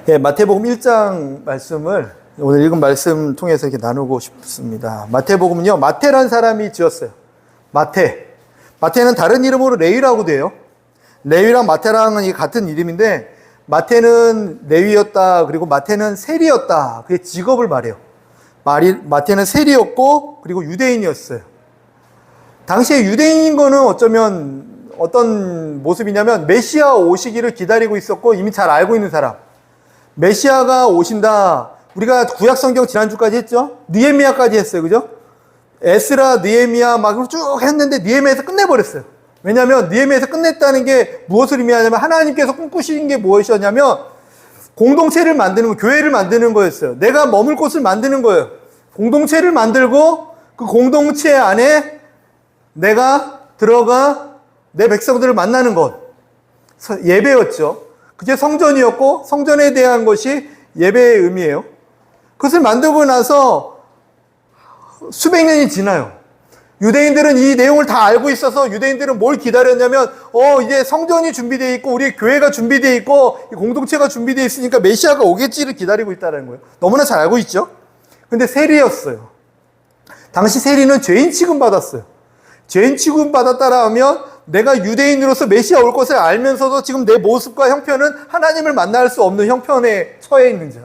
예, 마태복음 1장 말씀을 오늘 읽은 말씀 통해서 이렇게 나누고 싶습니다. 마태복음은요, 마태란 사람이 지었어요. 마태는 다른 이름으로 레위라고 돼요. 레위랑 마태랑은 같은 이름인데, 마태는 레위였다, 그리고 마태는 세리였다. 그게 직업을 말해요. 마태는 세리였고, 그리고 유대인이었어요. 당시에 유대인인 거는 어쩌면 어떤 모습이냐면, 메시아 오시기를 기다리고 있었고, 이미 잘 알고 있는 사람. 메시아가 오신다. 우리가 구약 성경 지난주까지 했죠? 느헤미야까지 했어요. 그죠? 에스라, 느헤미야 막 쭉 했는데 느헤미야에서 끝내버렸어요. 왜냐하면 느헤미야에서 끝냈다는 게 무엇을 의미하냐면 하나님께서 꿈꾸신 게 무엇이었냐면 공동체를 만드는 거, 교회를 만드는 거였어요. 내가 머물 곳을 만드는 거예요. 공동체를 만들고 그 공동체 안에 내가 들어가 내 백성들을 만나는 것. 예배였죠. 그게 성전이었고 성전에 대한 것이 예배의 의미예요. 그것을 만들고 나서 수백 년이 지나요. 유대인들은 이 내용을 다 알고 있어서 유대인들은 뭘 기다렸냐면 이제 성전이 준비되어 있고 우리 교회가 준비되어 있고 공동체가 준비되어 있으니까 메시아가 오겠지를 기다리고 있다는 거예요. 너무나 잘 알고 있죠. 근데 세리였어요. 당시 세리는 죄인 취급받았어요. 죄인 취급받았다라 하면 내가 유대인으로서 메시아 올 것을 알면서도 지금 내 모습과 형편은 하나님을 만날 수 없는 형편에 처해 있는 자.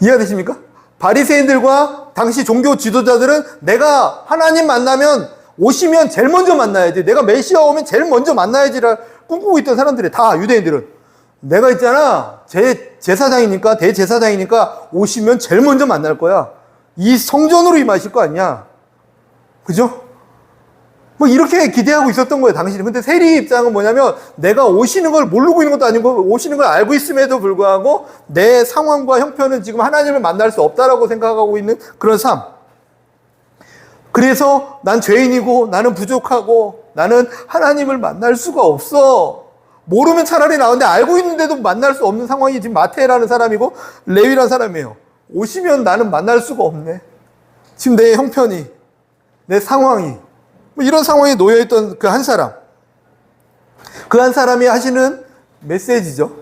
이해가 되십니까? 바리새인들과 당시 종교 지도자들은 내가 하나님 만나면 오시면 제일 먼저 만나야지. 내가 메시아 오면 제일 먼저 만나야지라 꿈꾸고 있던 사람들이 다 유대인들은 내가 있잖아. 제사장이니까 대제사장이니까 오시면 제일 먼저 만날 거야. 이 성전으로 임하실 거 아니야. 그죠? 뭐 이렇게 기대하고 있었던 거예요, 당신은. 근데 세리 입장은 뭐냐면 내가 오시는 걸 모르고 있는 것도 아니고 오시는 걸 알고 있음에도 불구하고 내 상황과 형편은 지금 하나님을 만날 수 없다라고 생각하고 있는 그런 삶. 그래서 난 죄인이고 나는 부족하고 나는 하나님을 만날 수가 없어. 모르면 차라리 나은데 알고 있는데도 만날 수 없는 상황이 지금 마태라는 사람이고 레위라는 사람이에요. 오시면 나는 만날 수가 없네. 지금 내 형편이, 내 상황이 이런 상황에 놓여있던 그 한 사람. 그 한 사람이 하시는 메시지죠.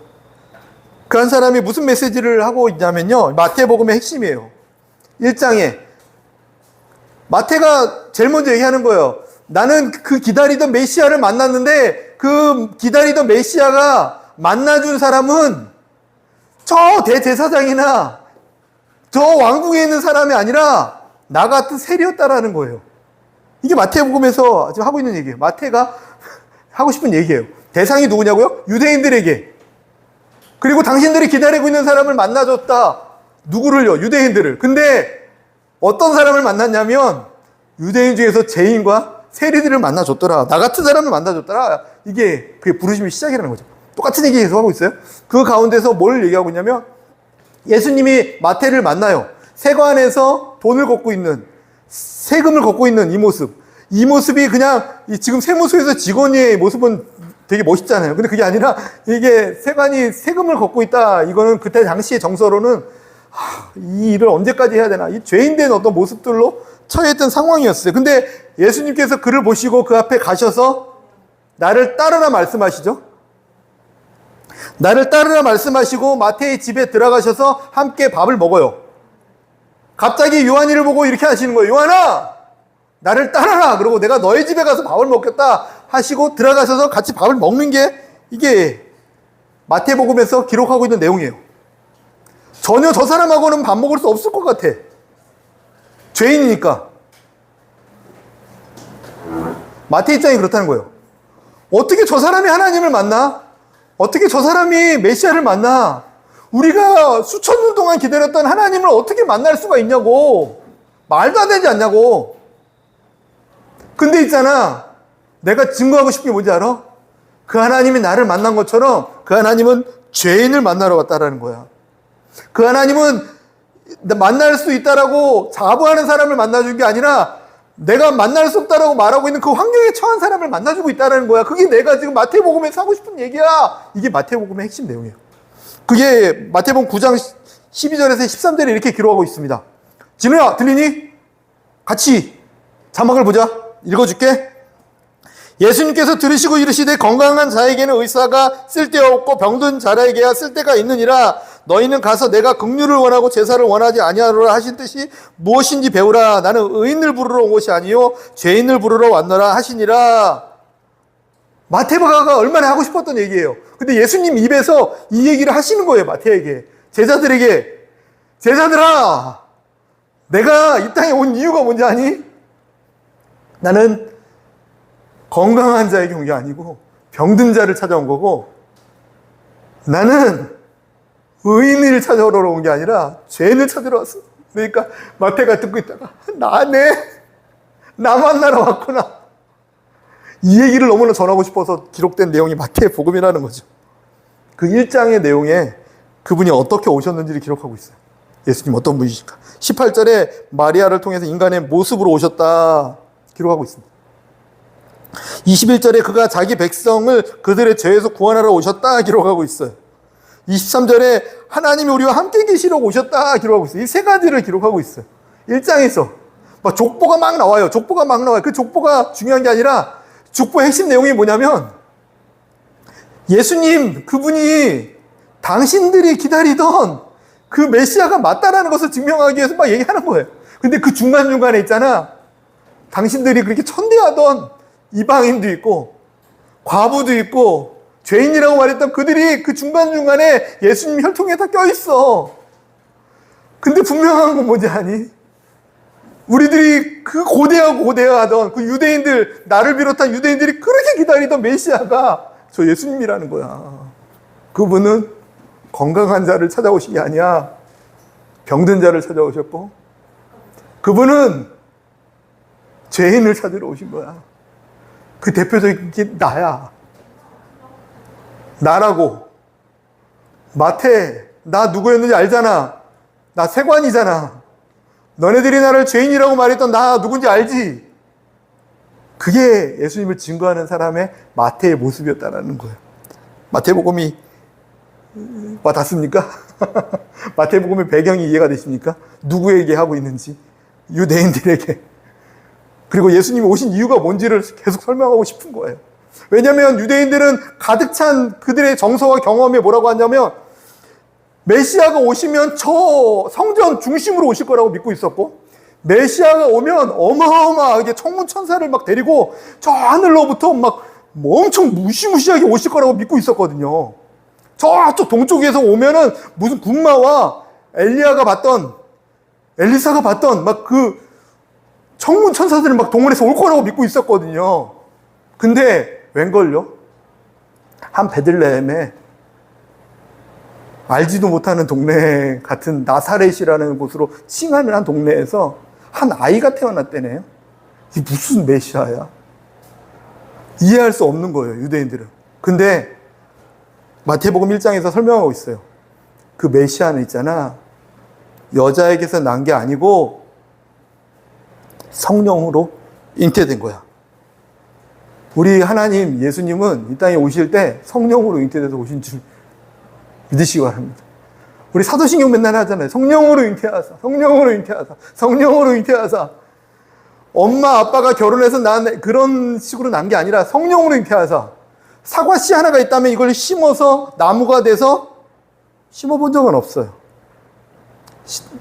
그 한 사람이 무슨 메시지를 하고 있냐면요. 마태복음의 핵심이에요. 1장에. 마태가 제일 먼저 얘기하는 거예요. 나는 그 기다리던 메시아를 만났는데 그 기다리던 메시아가 만나준 사람은 저 대제사장이나 저 왕궁에 있는 사람이 아니라 나 같은 세리였다라는 거예요. 이게 마태복음에서 지금 하고 있는 얘기예요. 마태가 하고 싶은 얘기예요. 대상이 누구냐고요? 유대인들에게. 그리고 당신들이 기다리고 있는 사람을 만나줬다. 누구를요? 유대인들을. 근데 어떤 사람을 만났냐면 유대인 중에서 죄인과 세리들을 만나줬더라. 나 같은 사람을 만나줬더라. 이게 그게 부르심의 시작이라는 거죠. 똑같은 얘기 계속 하고 있어요. 그 가운데서 뭘 얘기하고 있냐면 예수님이 마태를 만나요. 세관에서 돈을 걷고 있는, 세금을 걷고 있는 이 모습. 이 모습이 그냥 지금 세무서에서 직원의 모습은 되게 멋있잖아요. 근데 그게 아니라 이게 세관이 세금을 걷고 있다. 이거는 그때 당시의 정서로는 이 일을 언제까지 해야 되나. 이 죄인된 어떤 모습들로 처해있던 상황이었어요. 근데 예수님께서 그를 보시고 그 앞에 가셔서 나를 따르라 말씀하시죠. 나를 따르라 말씀하시고 마태의 집에 들어가셔서 함께 밥을 먹어요. 갑자기 요한이를 보고 이렇게 하시는 거예요. 요한아! 나를 따라라! 그러고 내가 너희 집에 가서 밥을 먹겠다 하시고 들어가셔서 같이 밥을 먹는 게 이게 마태복음에서 기록하고 있는 내용이에요. 전혀 저 사람하고는 밥 먹을 수 없을 것 같아. 죄인이니까. 마태 입장이 그렇다는 거예요. 어떻게 저 사람이 하나님을 만나? 어떻게 저 사람이 메시아를 만나? 우리가 수천 년 동안 기다렸던 하나님을 어떻게 만날 수가 있냐고. 말도 안 되지 않냐고. 근데 있잖아. 내가 증거하고 싶은 게 뭔지 알아? 그 하나님이 나를 만난 것처럼 그 하나님은 죄인을 만나러 왔다라는 거야. 그 하나님은 만날 수 있다라고 자부하는 사람을 만나준 게 아니라 내가 만날 수 없다라고 말하고 있는 그 환경에 처한 사람을 만나주고 있다는 거야. 그게 내가 지금 마태복음에서 하고 싶은 얘기야. 이게 마태복음의 핵심 내용이에요. 그게 마태복음 9장 12절에서 13절에 이렇게 기록하고 있습니다. 진우야, 들리니? 같이 자막을 보자. 읽어줄게. 예수님께서 들으시고 이르시되 건강한 자에게는 의사가 쓸데없고 병든 자에게야 쓸데가 있느니라. 너희는 가서 내가 긍휼을 원하고 제사를 원하지 아니하노라 하신 뜻이 무엇인지 배우라. 나는 의인을 부르러 온 것이 아니요 죄인을 부르러 왔노라 하시니라. 마태가 얼마나 하고 싶었던 얘기예요. 근데 예수님 입에서 이 얘기를 하시는 거예요. 마태에게, 제자들에게. 제자들아, 내가 이 땅에 온 이유가 뭔지 아니? 나는 건강한 자에게 온 게 아니고 병든 자를 찾아온 거고, 나는 의인을 찾아오러 온 게 아니라 죄인을 찾으러 왔어. 그러니까 마태가 듣고 있다가 나 만나러 왔구나. 이 얘기를 너무나 전하고 싶어서 기록된 내용이 마태의 복음이라는 거죠. 그 1장의 내용에 그분이 어떻게 오셨는지를 기록하고 있어요. 예수님 어떤 분이실까? 18절에 마리아를 통해서 인간의 모습으로 오셨다 기록하고 있습니다. 21절에 그가 자기 백성을 그들의 죄에서 구원하러 오셨다 기록하고 있어요. 23절에 하나님이 우리와 함께 계시려고 오셨다 기록하고 있어요. 이 세 가지를 기록하고 있어요. 1장에서 막 족보가 막 나와요. 족보가 막 나와요. 그 족보가 중요한 게 아니라 족보의 핵심 내용이 뭐냐면 예수님 그분이 당신들이 기다리던 그 메시아가 맞다라는 것을 증명하기 위해서 막 얘기하는 거예요. 근데 그 중간중간에 있잖아, 당신들이 그렇게 천대하던 이방인도 있고 과부도 있고 죄인이라고 말했던 그들이 그 중간중간에 예수님 혈통에 다 껴있어. 근데 분명한 건 뭔지 아니? 우리들이 그 고대하던 그 유대인들, 나를 비롯한 유대인들이 그렇게 기다리던 메시아가 저 예수님이라는 거야. 그분은 건강한 자를 찾아오신 게 아니야. 병든 자를 찾아오셨고, 그분은 죄인을 찾으러 오신 거야. 그 대표적인 게 나야. 나라고. 마태, 나 누구였는지 알잖아. 나 세관이잖아. 너네들이 나를 죄인이라고 말했던 나 누군지 알지? 그게 예수님을 증거하는 사람의 마태의 모습이었다는 거예요. 마태복음이 와닿습니까? 마태복음의 배경이 이해가 되십니까? 누구에게 하고 있는지, 유대인들에게. 그리고 예수님이 오신 이유가 뭔지를 계속 설명하고 싶은 거예요. 왜냐하면 유대인들은 가득 찬 그들의 정서와 경험에 뭐라고 하냐면 메시아가 오시면 저 성전 중심으로 오실 거라고 믿고 있었고, 메시아가 오면 어마어마하게 천군천사를 막 데리고 저 하늘로부터 막 엄청 무시무시하게 오실 거라고 믿고 있었거든요. 저쪽 동쪽에서 오면은 무슨 군마와 엘리야가 봤던, 엘리사가 봤던 막 그 천군천사들이 막 동원해서 올 거라고 믿고 있었거든요. 근데 웬걸요? 한 베들레헴에 알지도 못하는 동네 같은 나사렛이라는 곳으로 칭하는 한 동네에서 한 아이가 태어났대네요. 이게 무슨 메시아야? 이해할 수 없는 거예요, 유대인들은. 근데 마태복음 1장에서 설명하고 있어요. 그 메시아는 있잖아, 여자에게서 난 게 아니고 성령으로 잉태된 거야. 우리 하나님 예수님은 이 땅에 오실 때 성령으로 잉태돼서 오신 줄 믿으시기 바랍니다. 우리 사도신경 맨날 하잖아요. 성령으로 잉태하사, 성령으로 잉태하사, 성령으로 잉태하사. 엄마 아빠가 결혼해서 난 그런 식으로 난 게 아니라 성령으로 잉태하사. 사과씨 하나가 있다면 이걸 심어서 나무가 돼서 심어본 적은 없어요.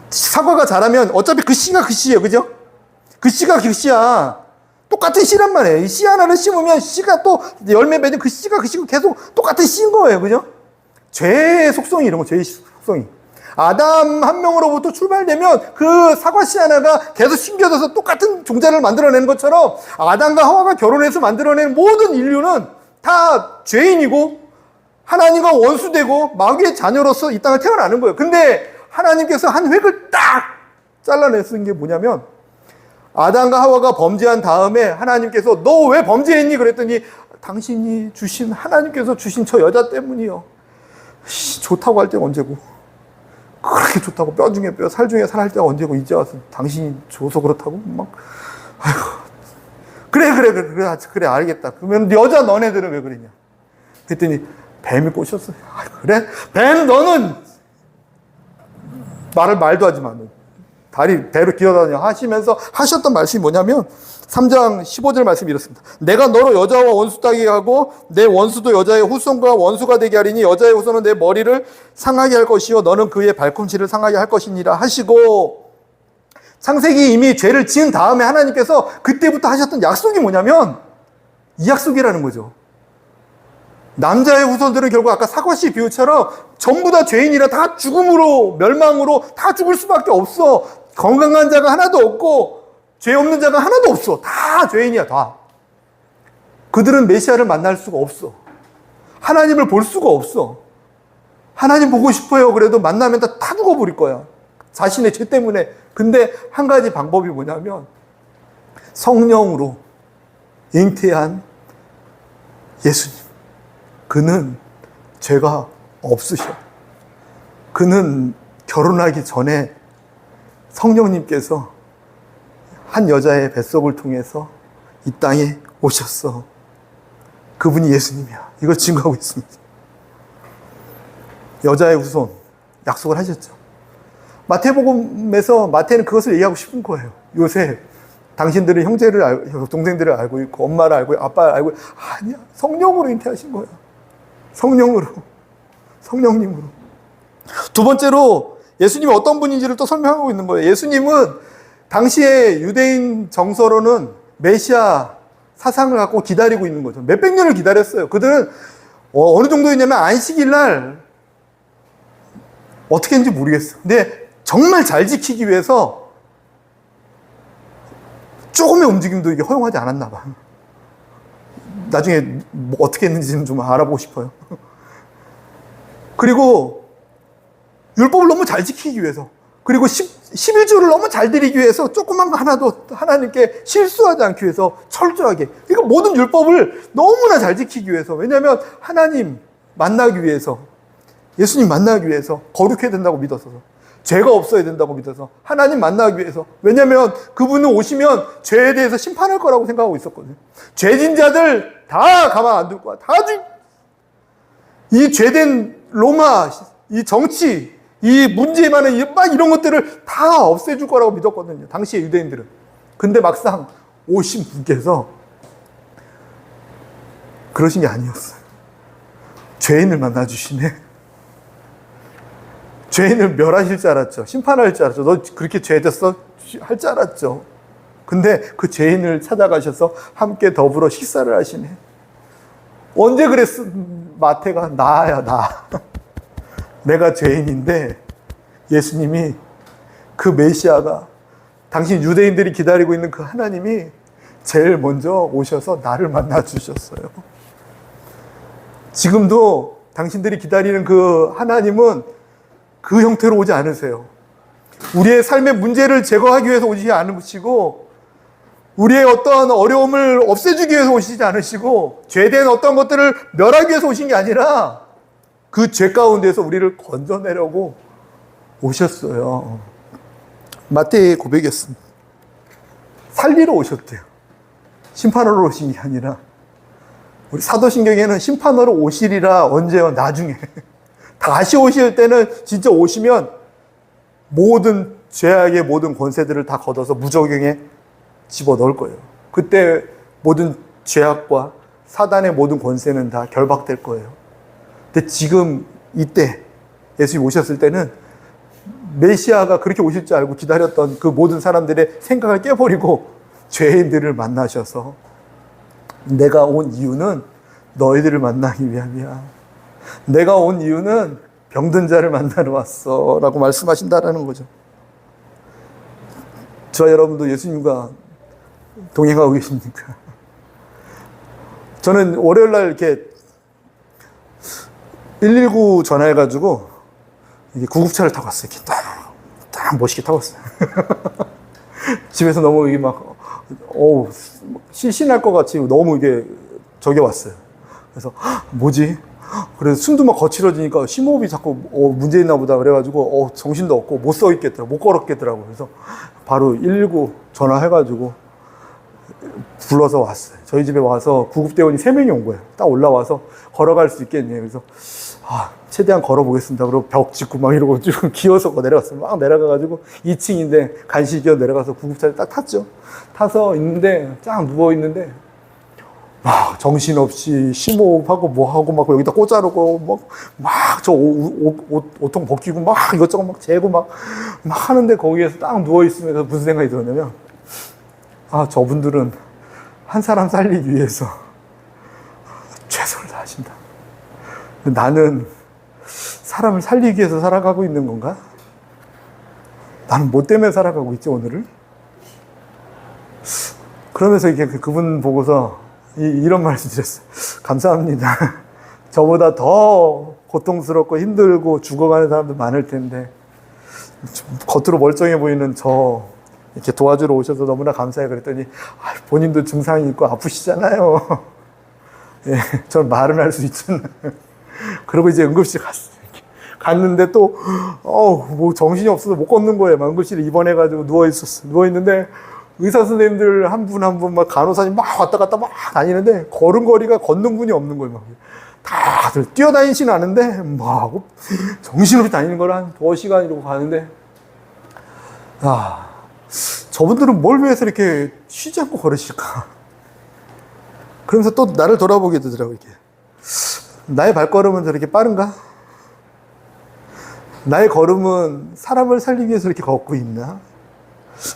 사과가 자라면 어차피 그 씨가 그 씨예요. 그죠? 그 씨가 그 씨야. 똑같은 씨란 말이에요. 씨 하나를 심으면 씨가 또 열매 맺은 그 씨가 그 씨고 계속 똑같은 씨인 거예요. 그죠? 죄의 속성이 이런 거, 죄의 속성이. 아담 한 명으로부터 출발되면 그 사과씨 하나가 계속 심겨져서 똑같은 종자를 만들어내는 것처럼 아담과 하와가 결혼해서 만들어낸 모든 인류는 다 죄인이고 하나님과 원수되고 마귀의 자녀로서 이 땅을 태어나는 거예요. 근데 하나님께서 한 획을 딱 잘라내쓴 게 뭐냐면, 아담과 하와가 범죄한 다음에 하나님께서 너 왜 범죄했니? 그랬더니 당신이 주신, 하나님께서 주신 저 여자 때문이요. 좋다고 할 때가 언제고, 그렇게 좋다고 뼈 중에 뼈, 살 중에 살 할 때가 언제고, 이제 와서 당신이 줘서 그렇다고 막, 아이고, 그래 알겠다. 그러면 여자 너네들은 왜 그러냐? 그랬더니 뱀이 꼬셨어요. 그래? 뱀 너는 말도 하지 마. 다리 배로 기어다녀 하시면서 하셨던 말씀이 뭐냐면 3장 15절 말씀이 이렇습니다. 내가 너로 여자와 원수되게 하고 내 원수도 여자의 후손과 원수가 되게 하리니 여자의 후손은 내 머리를 상하게 할 것이요 너는 그의 발꿈치를 상하게 할 것이니라 하시고, 창세기 이미 죄를 지은 다음에 하나님께서 그때부터 하셨던 약속이 뭐냐면 이 약속이라는 거죠. 남자의 후손들은 결국 아까 사과씨 비유처럼 전부 다 죄인이라 다 죽음으로, 멸망으로 다 죽을 수밖에 없어. 건강한 자가 하나도 없고 죄 없는 자가 하나도 없어. 다 죄인이야, 다. 그들은 메시아를 만날 수가 없어. 하나님을 볼 수가 없어. 하나님 보고 싶어요. 그래도 만나면 다 죽어버릴 거야. 자신의 죄 때문에. 근데 한 가지 방법이 뭐냐면 성령으로 잉태한 예수님. 그는 죄가 없으셔. 그는 결혼하기 전에 성령님께서 한 여자의 뱃속을 통해서 이 땅에 오셨어. 그분이 예수님이야. 이걸 증거하고 있습니다. 여자의 후손 약속을 하셨죠. 마태복음에서 마태는 그것을 얘기하고 싶은 거예요. 요새 당신들은 형제를 알고, 동생들을 알고 있고 엄마를 알고 아빠를 알고, 아니야, 성령으로 잉태하신 거야. 성령으로, 성령님으로. 두 번째로 예수님이 어떤 분인지를 또 설명하고 있는 거예요. 예수님은 당시에 유대인 정서로는 메시아 사상을 갖고 기다리고 있는 거죠. 몇백 년을 기다렸어요. 그들은 어느 정도였냐면 안식일 날 어떻게 했는지 모르겠어요. 근데 정말 잘 지키기 위해서 조금의 움직임도 이게 허용하지 않았나 봐. 나중에 뭐 어떻게 했는지는 좀 알아보고 싶어요. 그리고 율법을 너무 잘 지키기 위해서, 그리고 11조를 너무 잘 드리기 위해서 조그만 거 하나도 하나님께 실수하지 않기 위해서 철저하게, 그러니까 모든 율법을 너무나 잘 지키기 위해서, 왜냐하면 하나님 만나기 위해서, 예수님 만나기 위해서 거룩해야 된다고 믿어서, 죄가 없어야 된다고 믿어서, 하나님 만나기 위해서, 왜냐하면 그분은 오시면 죄에 대해서 심판할 거라고 생각하고 있었거든요. 죄진 자들 다 가만 안 둘 거야. 이 죄된 로마, 이 정치, 이 문제에 많은 이런 것들을 다 없애줄 거라고 믿었거든요. 당시의 유대인들은. 근데 막상 오신 분께서 그러신 게 아니었어요. 죄인을 만나주시네. 죄인을 멸하실 줄 알았죠. 심판할 줄 알았죠. 너 그렇게 죄졌어? 할 줄 알았죠. 근데 그 죄인을 찾아가셔서 함께 더불어 식사를 하시네. 언제 그랬어? 마태가 나야, 나. 내가 죄인인데 예수님이, 그 메시아가, 당신 유대인들이 기다리고 있는 그 하나님이 제일 먼저 오셔서 나를 만나 주셨어요. 지금도 당신들이 기다리는 그 하나님은 그 형태로 오지 않으세요. 우리의 삶의 문제를 제거하기 위해서 오시지 않으시고, 우리의 어떤 어려움을 없애주기 위해서 오시지 않으시고, 죄된 어떤 것들을 멸하기 위해서 오신 게 아니라 그 죄 가운데서 우리를 건져내려고 오셨어요. 마태의 고백이었습니다. 살리러 오셨대요. 심판하러 오신 게 아니라. 우리 사도신경에는 심판하러 오시리라, 언제요? 나중에. 다시 오실 때는 진짜 오시면 모든 죄악의 모든 권세들을 다 걷어서 무저경에 집어넣을 거예요. 그때 모든 죄악과 사단의 모든 권세는 다 결박될 거예요. 근데 지금 이때 예수님이 오셨을 때는 메시아가 그렇게 오실 줄 알고 기다렸던 그 모든 사람들의 생각을 깨버리고 죄인들을 만나셔서, 내가 온 이유는 너희들을 만나기 위함이야. 내가 온 이유는 병든 자를 만나러 왔어 라고 말씀하신다라는 거죠. 저와 여러분도 예수님과 동행하고 계십니까? 저는 월요일날 이렇게 119 전화해가지고 이게 구급차를 타고 왔어요. 이렇게 딱 멋있게 타고 왔어요. 집에서 너무 이게 막, 실신할 것 같이 너무 이게 저기 왔어요. 그래서, 뭐지? 그래서 숨도 막 거칠어지니까 심호흡이 자꾸 문제 있나 보다 그래가지고 정신도 없고 못 서 있겠더라고, 못 걸었겠더라고. 그래서 바로 119 전화해가지고 불러서 왔어요. 저희 집에 와서 구급대원이 3명이 온 거예요. 딱 올라와서 걸어갈 수 있겠니? 그래서 최대한 걸어보겠습니다. 그리고 벽 짚고 막 이러고 쭉 기어서 내려갔어요. 막 내려가가지고 2층인데 간신히 기어 내려가서 구급차를 딱 탔죠. 타서 있는데 쫙 누워있는데 막 정신없이 심호흡하고 뭐하고 막 여기다 꽂아놓고 막 저 옷통 벗기고 막 이것저것 막 재고 막 하는데 거기에서 딱 누워있으면서 무슨 생각이 들었냐면 저분들은 한 사람 살리기 위해서 최선을 다하신다. 나는 사람을 살리기 위해서 살아가고 있는 건가? 나는 뭐 때문에 살아가고 있지, 오늘을? 그러면서 이렇게 그분 보고서 이런 말씀 드렸어요. 감사합니다. 저보다 더 고통스럽고 힘들고 죽어가는 사람도 많을 텐데, 겉으로 멀쩡해 보이는 저 이렇게 도와주러 오셔서 너무나 감사해요. 그랬더니, 본인도 증상이 있고 아프시잖아요. 예, 저는 말은 할 수 있잖아요. 그러고 이제 응급실 갔어요. 갔는데 또, 뭐 정신이 없어서 못 걷는 거예요. 막 응급실에 입원해가지고 누워있었어요. 누워있는데 의사 선생님들 한 분 한 분 막 간호사님 막 왔다 갔다 막 다니는데 걸음걸이가 걷는 분이 없는 거예요. 막. 다들 뛰어다니지는 않은데 막 정신없이 다니는 걸 한 2시간 이러고 가는데 저분들은 뭘 위해서 이렇게 쉬지 않고 걸으실까? 그러면서 또 나를 돌아보게 되더라고요. 이렇게. 나의 발걸음은 저렇게 빠른가? 나의 걸음은 사람을 살리기 위해서 이렇게 걷고 있나?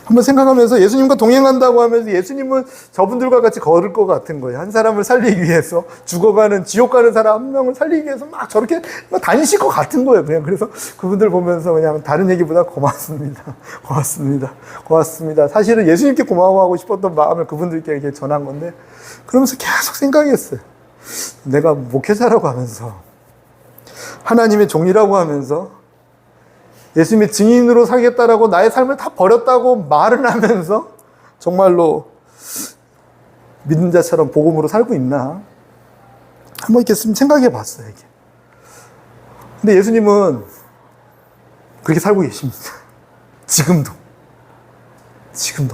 한번 생각하면서 예수님과 동행한다고 하면서 예수님은 저분들과 같이 걸을 것 같은 거예요. 한 사람을 살리기 위해서 죽어가는 지옥 가는 사람 한 명을 살리기 위해서 막 저렇게 막 다니실 것 같은 거예요. 그냥 그래서 그분들 보면서 그냥 다른 얘기보다 고맙습니다. 고맙습니다. 고맙습니다. 사실은 예수님께 고마워하고 싶었던 마음을 그분들께 이렇게 전한 건데 그러면서 계속 생각했어요. 내가 목회자라고 하면서 하나님의 종이라고 하면서 예수님의 증인으로 살겠다라고 나의 삶을 다 버렸다고 말을 하면서 정말로 믿는 자처럼 복음으로 살고 있나? 한번 이렇게 생각해 봤어요. 이게. 근데 예수님은 그렇게 살고 계십니다. 지금도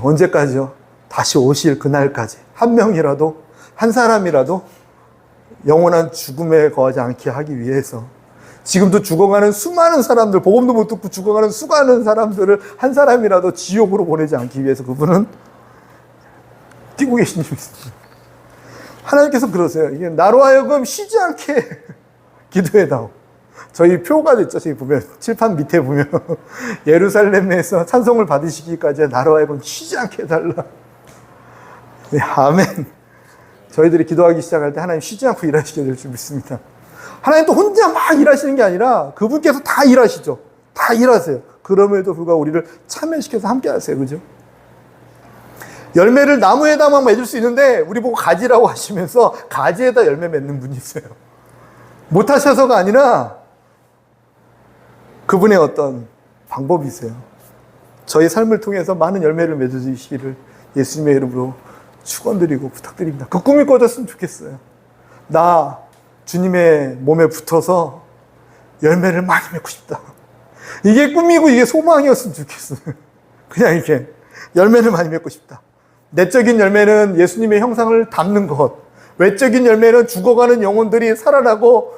언제까지요? 다시 오실 그날까지 한 명이라도 한 사람이라도 영원한 죽음에 거하지 않게 하기 위해서 지금도 죽어가는 수많은 사람들, 복음도 못 듣고 죽어가는 수많은 사람들을 한 사람이라도 지옥으로 보내지 않기 위해서 그분은 뛰고 계신 줄 믿습니다. 하나님께서 그러세요. 이게 나로 하여금 쉬지 않게 기도해다오. 저희 표가 있죠. 저기 보면 칠판 밑에 보면 예루살렘에서 찬송을 받으시기까지 나로 하여금 쉬지 않게 해달라. 네, 아멘. 저희들이 기도하기 시작할 때 하나님 쉬지 않고 일하시게 될 줄 믿습니다. 하나님 또 혼자 막 일하시는 게 아니라 그분께서 다 일하시죠. 다 일하세요. 그럼에도 불구하고 우리를 참여시켜서 함께 하세요. 그죠? 열매를 나무에다만 맺을 수 있는데 우리 보고 가지라고 하시면서 가지에다 열매 맺는 분이 있어요. 못하셔서가 아니라 그분의 어떤 방법이 있어요. 저희 삶을 통해서 많은 열매를 맺어주시기를 예수님의 이름으로 축원드리고 부탁드립니다. 그 꿈이 꿔졌으면 좋겠어요. 나 주님의 몸에 붙어서 열매를 많이 맺고 싶다. 이게 꿈이고 이게 소망이었으면 좋겠어요. 그냥 이렇게 열매를 많이 맺고 싶다. 내적인 열매는 예수님의 형상을 담는 것. 외적인 열매는 죽어가는 영혼들이 살아나고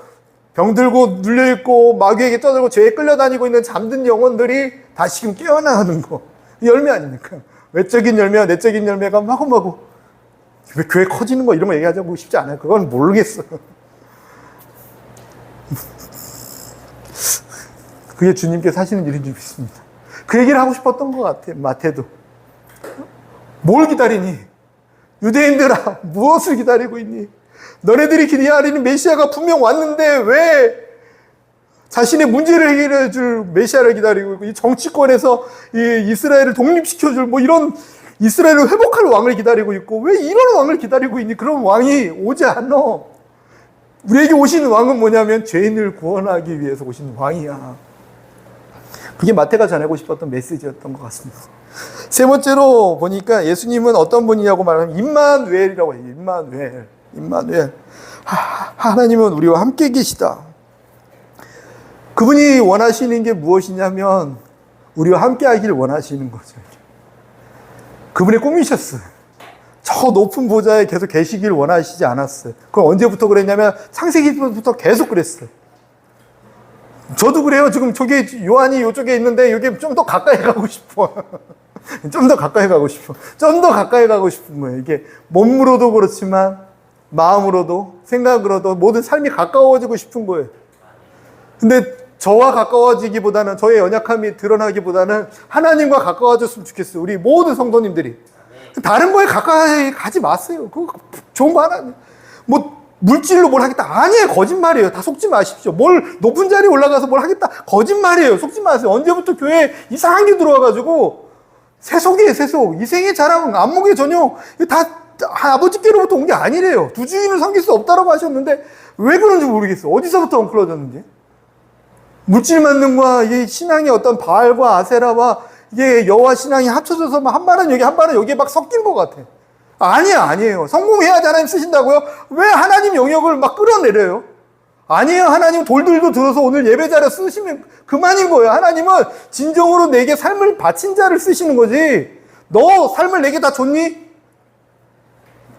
병들고 눌려있고 마귀에게 떠들고 죄에 끌려다니고 있는 잠든 영혼들이 다시금 깨어나는 것. 열매 아닙니까? 외적인 열매와 내적인 열매가 마구마구 왜 교회 커지는 거 이런 거 얘기하자고 싶지 않아요. 그건 모르겠어요. 그게 주님께서 하시는 일인 줄 믿습니다. 그 얘기를 하고 싶었던 것 같아요. 마태도. 뭘 기다리니? 유대인들아, 무엇을 기다리고 있니? 너네들이 기다리는 메시아가 분명 왔는데 왜 자신의 문제를 해결해 줄 메시아를 기다리고 있고 이 정치권에서 이 이스라엘을 독립시켜 줄 뭐 이런 이스라엘을 회복할 왕을 기다리고 있고 왜 이런 왕을 기다리고 있니? 그런 왕이 오지 않아. 우리에게 오시는 왕은 뭐냐면 죄인을 구원하기 위해서 오시는 왕이야. 그게 마태가 전하고 싶었던 메시지였던 것 같습니다. 세 번째로 보니까 예수님은 어떤 분이냐고 말하면 임마누엘이라고 해요. 임마누엘. 하나님은 우리와 함께 계시다. 그분이 원하시는 게 무엇이냐면 우리와 함께 하기를 원하시는 거죠. 그분의 꿈이셨어요. 저 높은 보좌에 계속 계시길 원하시지 않았어요. 그럼 언제부터 그랬냐면 창세기부터 계속 그랬어요. 저도 그래요. 지금 저기 요한이 이쪽에 있는데 여기 좀 더 가까이 가고 싶어. 좀 더 가까이 가고 싶어. 좀 더 가까이 가고 싶은 거예요. 이게 몸으로도 그렇지만 마음으로도 생각으로도 모든 삶이 가까워지고 싶은 거예요. 근데 저와 가까워지기보다는, 저의 연약함이 드러나기보다는 하나님과 가까워졌으면 좋겠어요. 우리 모든 성도님들이. 다른 거에 가까이 가지 마세요. 그거 좋은 거 하나, 뭐 물질로 뭘 하겠다. 아니에요. 거짓말이에요. 다 속지 마십시오. 뭘 높은 자리에 올라가서 뭘 하겠다. 거짓말이에요. 속지 마세요. 언제부터 교회에 이상한 게 들어와가지고 세속이에요. 세속. 이생의 자랑, 안목의 전용, 이거 다 아버지께로부터 온 게 아니래요. 두 주인을 섬길 수 없다라고 하셨는데 왜 그런지 모르겠어요. 어디서부터 엉클어졌는지. 물질 만능과 이 신앙의 어떤 바알과 아세라와 이게 여호와 신앙이 합쳐져서 막 한 발은 여기 한 발은 여기에 막 섞인 것 같아. 아니에요. 성공해야지 하나님 쓰신다고요? 왜 하나님 영역을 막 끌어내려요? 아니에요. 하나님 돌들도 들어서 오늘 예배자를 쓰시면 그만인 거예요. 하나님은 진정으로 내게 삶을 바친 자를 쓰시는 거지. 너 삶을 내게 다 줬니?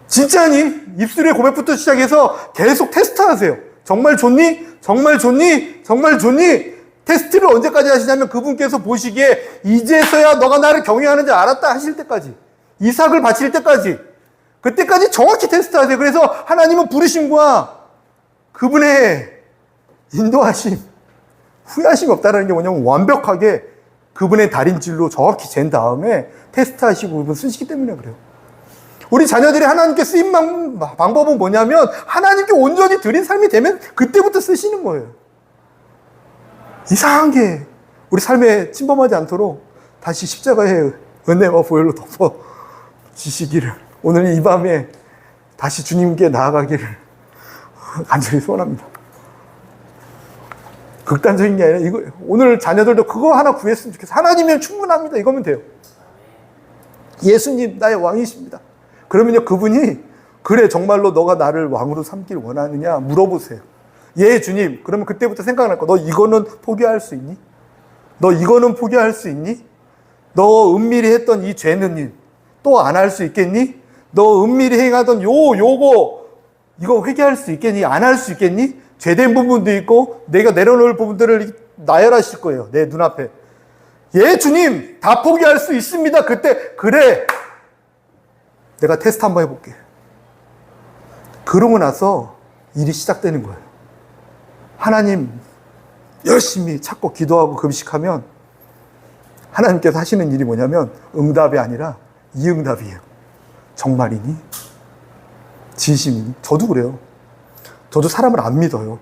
진짜니? 입술의 고백부터 시작해서 계속 테스트하세요. 정말 좋니? 정말 좋니? 정말 좋니? 테스트를 언제까지 하시냐면 그분께서 보시기에 이제서야 너가 나를 경외하는지 알았다 하실 때까지, 이삭을 바칠 때까지, 그때까지 정확히 테스트하세요. 그래서 하나님은 부르심과 그분의 인도하심, 후회하심이 없다는 게 뭐냐면 완벽하게 그분의 달인질로 정확히 잰 다음에 테스트하시고 그분 쓰시기 때문에 그래요. 우리 자녀들이 하나님께 쓰임 방법은 뭐냐면 하나님께 온전히 드린 삶이 되면 그때부터 쓰시는 거예요. 이상한 게 우리 삶에 침범하지 않도록 다시 십자가의 은혜와 보혈로 덮어 주시기를, 오늘 이 밤에 다시 주님께 나아가기를 간절히 소원합니다. 극단적인 게 아니라 이거, 오늘 자녀들도 그거 하나 구했으면 좋겠어요. 하나님이면 충분합니다. 이거면 돼요. 예수님 나의 왕이십니다. 그러면요, 그분이 그래 정말로 너가 나를 왕으로 삼길 원하느냐 물어보세요. 예 주님. 그러면 그때부터 생각날 거. 너 이거는 포기할 수 있니? 너 이거는 포기할 수 있니? 너 은밀히 했던 이 죄는 또 안 할 수 있겠니? 너 은밀히 행하던 요거 이거 회개할 수 있겠니? 안 할 수 있겠니? 죄된 부분도 있고 내가 내려놓을 부분들을 나열하실 거예요. 내 눈앞에. 예 주님 다 포기할 수 있습니다. 그때 그래 내가 테스트 한번 해볼게. 그러고 나서 일이 시작되는 거예요. 하나님 열심히 찾고 기도하고 금식하면 하나님께서 하시는 일이 뭐냐면 응답이 아니라 이응답이에요. 정말이니? 진심이니? 저도 그래요. 저도 사람을 안 믿어요.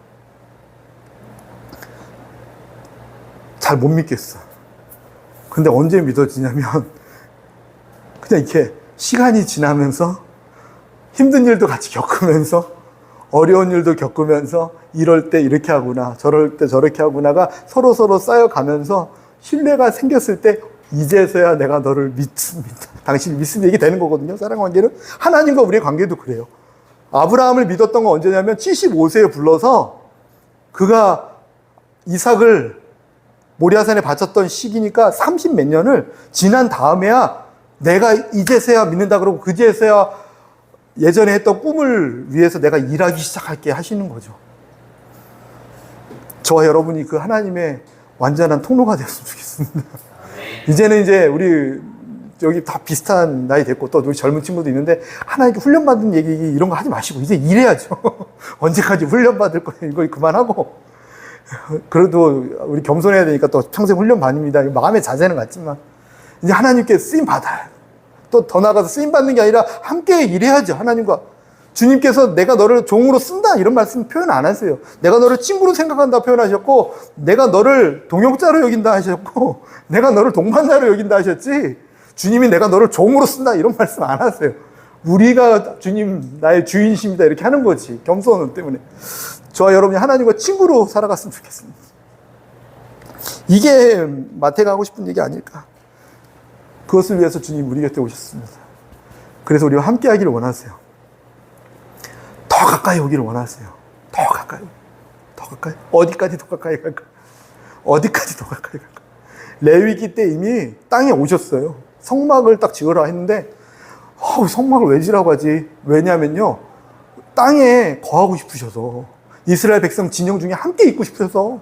잘 못 믿겠어. 근데 언제 믿어지냐면 그냥 이렇게 시간이 지나면서 힘든 일도 같이 겪으면서 어려운 일도 겪으면서 이럴 때 이렇게 하구나 저럴 때 저렇게 하구나가 서로 쌓여가면서 신뢰가 생겼을 때 이제서야 내가 너를 믿습니다. 당신이 믿습니다. 이게 되는 거거든요. 사랑관계는. 하나님과 우리의 관계도 그래요. 아브라함을 믿었던 건 언제냐면 75세에 불러서 그가 이삭을 모리아산에 바쳤던 시기니까 30 몇 년을 지난 다음에야 내가 이제서야 믿는다 그러고 그제서야 예전에 했던 꿈을 위해서 내가 일하기 시작할게 하시는 거죠. 저와 여러분이 그 하나님의 완전한 통로가 되었으면 좋겠습니다. 이제는 이제 우리 여기 다 비슷한 나이 됐고 또 우리 젊은 친구도 있는데 하나님께 훈련받은 얘기 이런 거 하지 마시고 이제 일해야죠. 언제까지 훈련받을 거예요. 이거 그만하고. 그래도 우리 겸손해야 되니까 또 평생 훈련 받습니다. 마음의 자세는 같지만 이제 하나님께 쓰임 받아요. 또 더 나아가서 쓰임 받는 게 아니라 함께 일해야죠. 하나님과. 주님께서 내가 너를 종으로 쓴다 이런 말씀 표현 안 하세요. 내가 너를 친구로 생각한다 표현하셨고 내가 너를 동역자로 여긴다 하셨고 내가 너를 동반자로 여긴다 하셨지 주님이 내가 너를 종으로 쓴다 이런 말씀 안 하세요. 우리가 주님 나의 주인이십니다 이렇게 하는 거지. 겸손은 때문에. 저와 여러분이 하나님과 친구로 살아갔으면 좋겠습니다. 이게 마태가 하고 싶은 얘기 아닐까. 그것을 위해서 주님 우리 곁에 오셨습니다. 그래서 우리와 함께 하기를 원하세요. 더 가까이 오기를 원하세요. 더 가까이. 더 가까이. 어디까지 더 가까이 갈까? 어디까지 더 가까이 갈까? 레위기 때 이미 땅에 오셨어요. 성막을 딱 지으라 했는데 성막을 왜 지라고 하지? 왜냐면요. 땅에 거하고 싶으셔서 이스라엘 백성 진영 중에 함께 있고 싶어서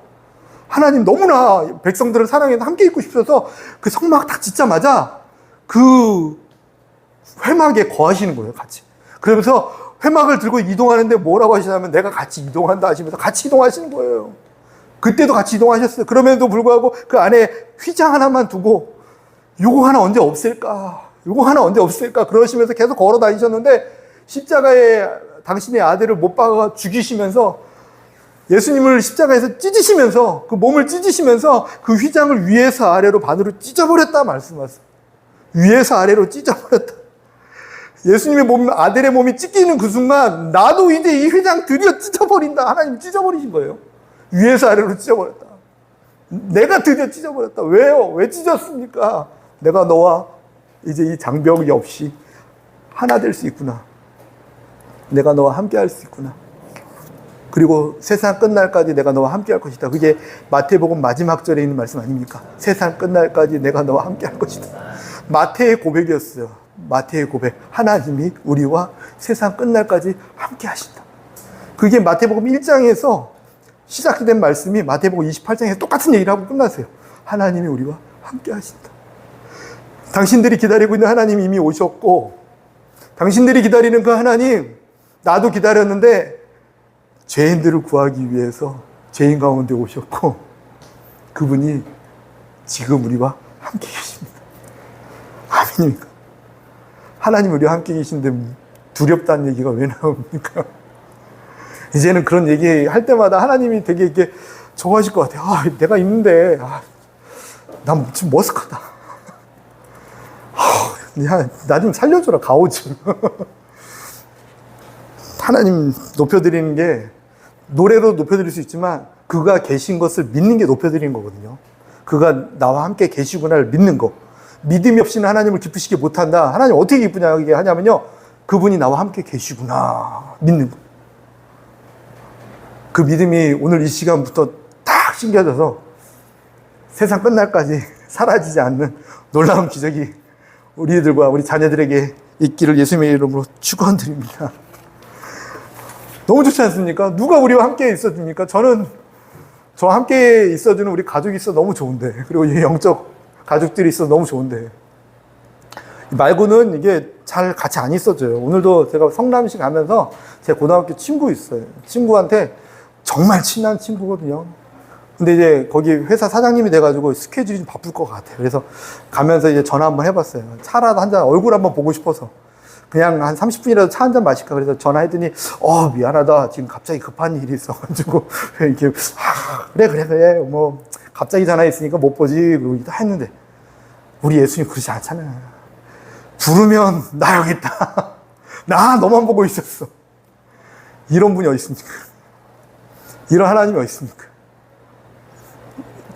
하나님 너무나 백성들을 사랑해서 함께 있고 싶어서 그 성막 딱 짓자마자 그 회막에 거하시는 거예요, 같이. 그러면서 회막을 들고 이동하는데 뭐라고 하시냐면 내가 같이 이동한다 하시면서 같이 이동하시는 거예요. 그때도 같이 이동하셨어요. 그럼에도 불구하고 그 안에 휘장 하나만 두고 요거 하나 언제 없앨까? 요거 하나 언제 없앨까? 그러시면서 계속 걸어 다니셨는데 십자가에 당신의 아들을 못 박아 죽이시면서 예수님을 십자가에서 찢으시면서 그 몸을 찢으시면서 그 휘장을 위에서 아래로 반으로 찢어버렸다 말씀하세요. 위에서 아래로 찢어버렸다. 예수님의 몸, 아들의 몸이 찢기는 그 순간 나도 이제 이 휘장 드디어 찢어버린다. 하나님 찢어버리신 거예요. 위에서 아래로 찢어버렸다. 내가 드디어 찢어버렸다. 왜요? 왜 찢었습니까? 내가 너와 이제 이 장벽이 없이 하나 될 수 있구나. 내가 너와 함께 할 수 있구나. 그리고 세상 끝날까지 내가 너와 함께 할 것이다. 그게 마태복음 마지막 절에 있는 말씀 아닙니까? 세상 끝날까지 내가 너와 함께 할 것이다. 마태의 고백이었어요. 마태의 고백. 하나님이 우리와 세상 끝날까지 함께 하신다. 그게 마태복음 1장에서 시작이 된 말씀이 마태복음 28장에서 똑같은 얘기를 하고 끝났어요. 하나님이 우리와 함께 하신다. 당신들이 기다리고 있는 하나님이 이미 오셨고, 당신들이 기다리는 그 하나님, 나도 기다렸는데 죄인들을 구하기 위해서 죄인 가운데 오셨고, 그분이 지금 우리와 함께 계십니다. 아멘입니까? 하나님 우리와 함께 계신데 두렵다는 얘기가 왜 나옵니까? 이제는 그런 얘기 할 때마다 하나님이 되게 이렇게 좋아하실 것 같아요. 아, 내가 있는데, 난 지금 머쓱하다. 야, 나 좀 살려줘라, 가오 좀. 하나님 높여드리는 게 노래로 높여드릴 수 있지만 그가 계신 것을 믿는 게 높여드리는 거거든요. 그가 나와 함께 계시구나를 믿는 거. 믿음이 없이는 하나님을 기쁘시게 못한다. 하나님 어떻게 기쁘냐 하냐면요. 그분이 나와 함께 계시구나. 믿는 거. 그 믿음이 오늘 이 시간부터 딱 심겨져서 세상 끝날까지 사라지지 않는 놀라운 기적이 우리들과 우리 자녀들에게 있기를 예수님의 이름으로 축원드립니다. 너무 좋지 않습니까? 누가 우리와 함께 있어줍니까? 저는 저와 함께 있어주는 우리 가족이 있어 너무 좋은데, 그리고 이 영적 가족들이 있어 너무 좋은데 말고는 이게 잘 같이 안 있어져요. 오늘도 제가 성남시 가면서 제 고등학교 친구 있어요. 친구한테 정말 친한 친구거든요. 근데 이제 거기 회사 사장님이 돼가지고 스케줄이 좀 바쁠 것 같아요. 그래서 가면서 이제 전화 한번 해봤어요. 차라도 한 잔, 얼굴 한번 보고 싶어서. 그냥 한 30분이라도 차 한 잔 마실까. 그래서 전화했더니, 미안하다. 지금 갑자기 급한 일이 있어가지고, 이렇게, 그래. 뭐, 갑자기 전화했으니까 못 보지. 그러고 했는데, 우리 예수님 그러지 않잖아요. 부르면, 나 여기 있다. 나 너만 보고 있었어. 이런 분이 어디 있습니까? 이런 하나님이 어디 있습니까?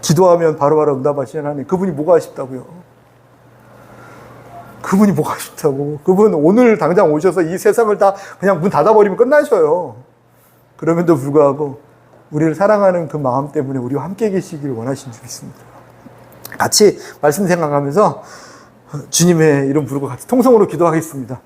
기도하면 바로바로 응답하시는 하나님. 그분이 뭐가 아쉽다고요? 그분이 뭐가 아쉽다고? 그분 오늘 당장 오셔서 이 세상을 다 그냥 문 닫아버리면 끝나셔요. 그럼에도 불구하고 우리를 사랑하는 그 마음 때문에 우리와 함께 계시기를 원하신 줄 믿습니다. 같이 말씀 생각하면서 주님의 이름 부르고 같이 통성으로 기도하겠습니다.